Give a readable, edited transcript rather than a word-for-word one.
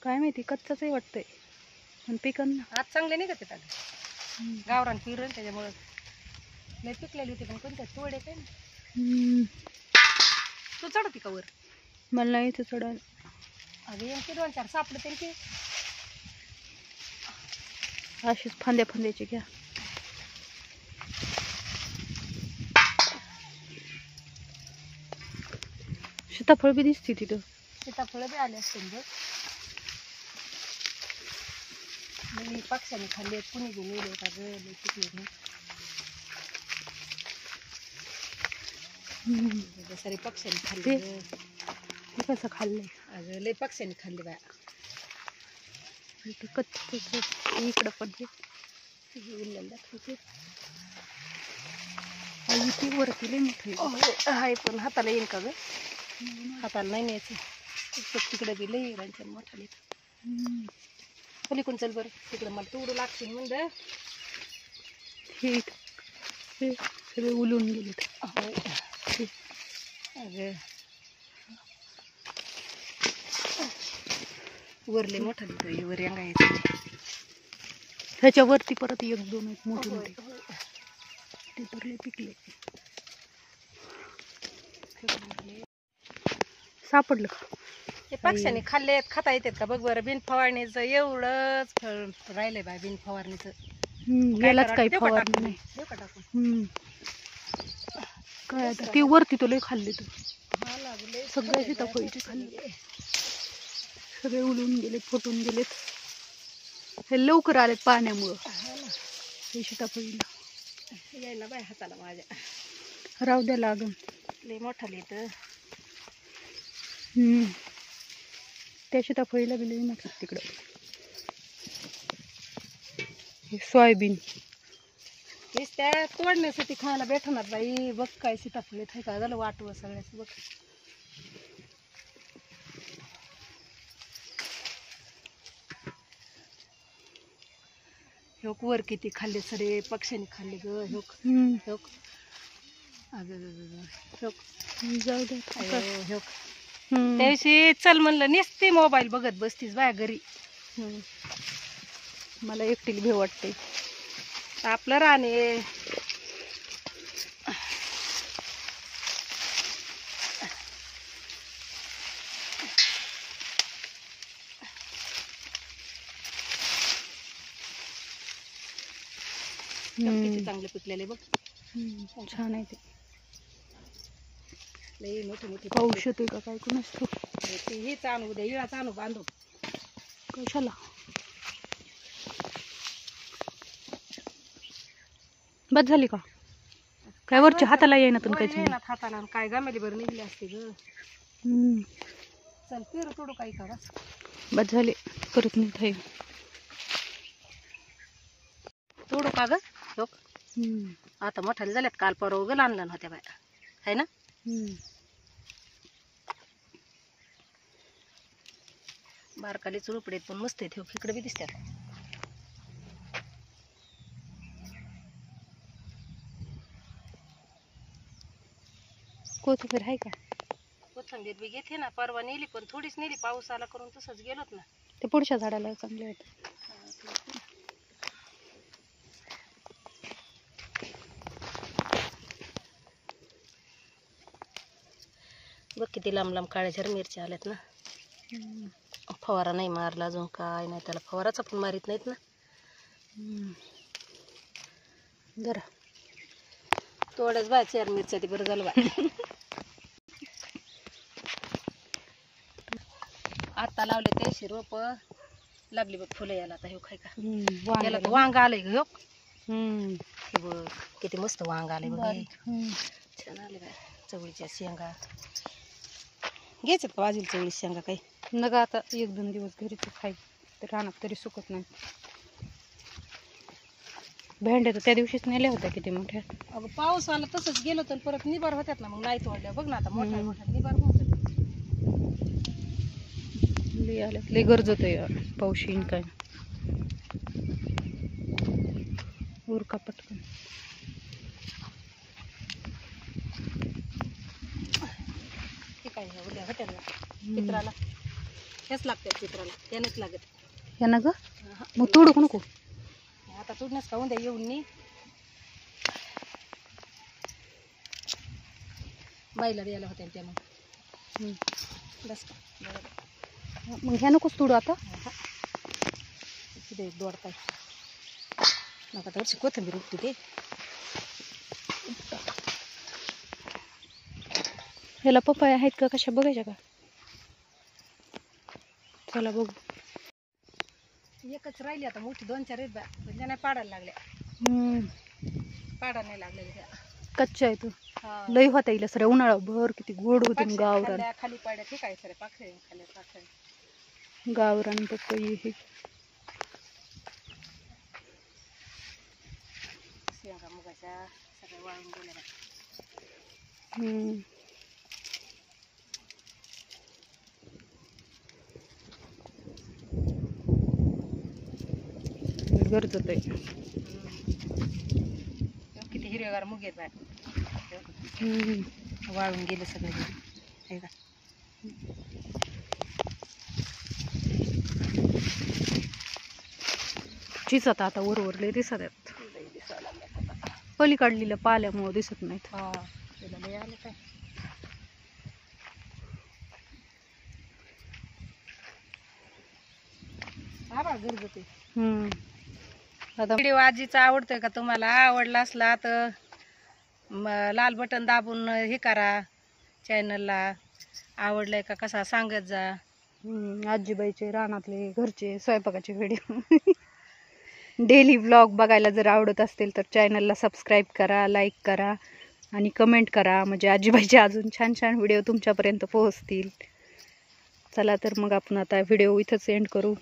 काय माहिती कच्चाच वाटतंय पण पिकन आज चांगले नाही का ते गावरान पिरण त्याच्यामुळे लय पिकलेली होती पण कोणत्या तोडे काय ना तू चढती का वर मला नाही इथं चढायला अगं यांचे 2-4 सापडे त्यांची अशीच फांद्या फांद्याची घ्या सीताफळ बी दिसते तिथं सीताफळ बी आले असतील बघ मी पक्ष्याने खाल्ले कुणी बी नेले का गं लय पिकले सारे पक्ष्याने खाल्ले कसं खाल्लंय अगं लय पक्ष्याने खाल्ले बाया कच्च इकडं पण उरलेलं दाखवते ती वरती लय मोठी हाय पण हाताला येईल का ग हाताला नाही न्यायचं तिकडे बी लय रांच्या मोठाले पलीकडून चल बरं तिकडे मला तोडू लागतील म्हणलं हे सगळे उलून गेले अगं वरले मोठाले वर अंगा यायचं ह्याच्यावरती परत 1-2 आहेत मोठे मोठे ते तर लय पिकले सापडलं का ते पक्ष्याने खाल्ले खाता येतात का बघ बरं बिन फवारणीचं एवढंच फळ राहिलंय बाय बिन फवारणीचं यालाच काही फवारणी नाही देऊ का टाकून काय आता ते वरती तो लय खाल्ले तू हा लागले सगळे सीताफळीचे खाल्ले सगळे उलून गेलेत फुटून गेलेत हे लवकर आलेत पाण्यामुळं हे सीताफळीला यायला बाय हाताला माझ्या राहू द्या लागून लय मोठाले तर त्या सीताफळीला बी लय मोठं तिकडं हे सोयाबीन नुसत्या तोडण्यासाठी खायला भेटणार बाई बघ काय सीताफळ आहे का झालं वाटवं सगळ्याच बघ ह्योक वर किती खाल्ले सरे पक्ष्याने खाल्ले ग ह्योक ह्योक जाऊ द्या ह्योक त्याविषयी चल म्हणलं नुसती मोबाईल बघत बसतीस बाया घरी मला एकटीला भेव वाटते आपलं राणे किती चांगले पिकलेले बघ छान आहे ते लई मोठे मोठे पाऊस येतोय का काय कोण असतो ते हेच आणू उद्या इळाच आणू बांधू कशाला बस झाली का काय वरच्या हाताला येईना तुला काय हाताला काय गामेली बरं निघली असते ग चल पेरू तोडू काही का बस झाले परत नाही थाई तोडू का ग आता मोठाले झाल्यात काल परवा उगल आणलं होत्या बाया है ना बारकाली चुरपडेत पण मस्त आहेत इकडे बी दिसतात कोथिंबीर आहे का कोथिंबीर बी घेते ना परवा नेली पण थोडीच नेली पाऊस आला करून तसंच गेलोत ना ते पुढच्या झाडाला चांगले होते बघ किती लांब लांब काळ्या झर मिरच्या आल्यात ना फवारा नाही मारला अजून काय नाही त्याला फवाराचा पण मारित नाहीत ना जरा थोड्याच बाय 4 मिरच्या ती बरं झालं बाय आता लावले त्याशी रोप लागली बघ फुलं याला आता हे खाय का याला तर वांग आलंय ग हे बघ किती मस्त वांग आले बघ छान आले बाय चवळीच्या शेंगा घ्यायच्यात का वाजून चवळी शेंगा काही नका आता 1-2 दिवस घरीच खाय तर रानात तरी सुकत नाही भेंड्या तर त्या दिवशीच नेल्या होत्या किती मोठ्या अगं पाऊस आला तसंच गेलो तर परत निबार होत्यात ना मग नाही तोडल्या बघ ना आता मोठ्या मोठ्या निबार होत लई आल्यात लई गरजत आहे पाऊस येईन काय उरका पटकन काय उद्या होत्या ना चित्राला हेच लागतात चित्राला, त्यानेच लागत. ह्या ना ग मग तोडू नको. आता तोडण्यास का उद्या येऊन नी बाईला द्यायला होत्या त्यानं. बस का बरोबर. मग ह्या नकोच तोडू आता. तिथे दोडताय नका तर कोथिंबीर उठते ते. ह्याला पपया आहेत का कशा बघायच्या का. चला बघू. एकच राहिली आता मोठी 2-4 आहेत बा, पण त्या नाही पाडायला लागल्या. पाडा नाही लागलेल्या त्या. कच्च्या आहे तू लई होता येईल सर उन्हाळा भर किती गोड होते गावरान. खाली पाड्या ठीक आहे सर पाखरे खाली पाखरे गावरान पपई हे. शेंगा मुगाच्या सगळ्या वाळून गेल्या. गरजत आहे. किती हिरवेगार मुग आहेत बाय. वाळून गेले सगळे. चिचत आता वरवरले दिसत आहेत. पलीकडलेल्या पाल्यामुळे दिसत नाहीत. गरजत आहे. आता व्हिडिओ आजीचा आवडतोय का तुम्हाला, आवडला असला तर लाल बटन दाबून हे करा. चॅनलला आवडलंय का कसा सांगत जा. आजीबाईचे रानातले घरचे स्वयंपाकाचे व्हिडिओ डेली व्लॉग बघायला जर आवडत असतील तर चॅनलला सबस्क्राईब करा, लाईक करा आणि कमेंट करा. म्हणजे आजीबाईचे अजून छान छान व्हिडिओ तुमच्यापर्यंत पोहोचतील. चला तर मग आपण आता व्हिडिओ इथंच एंड करू.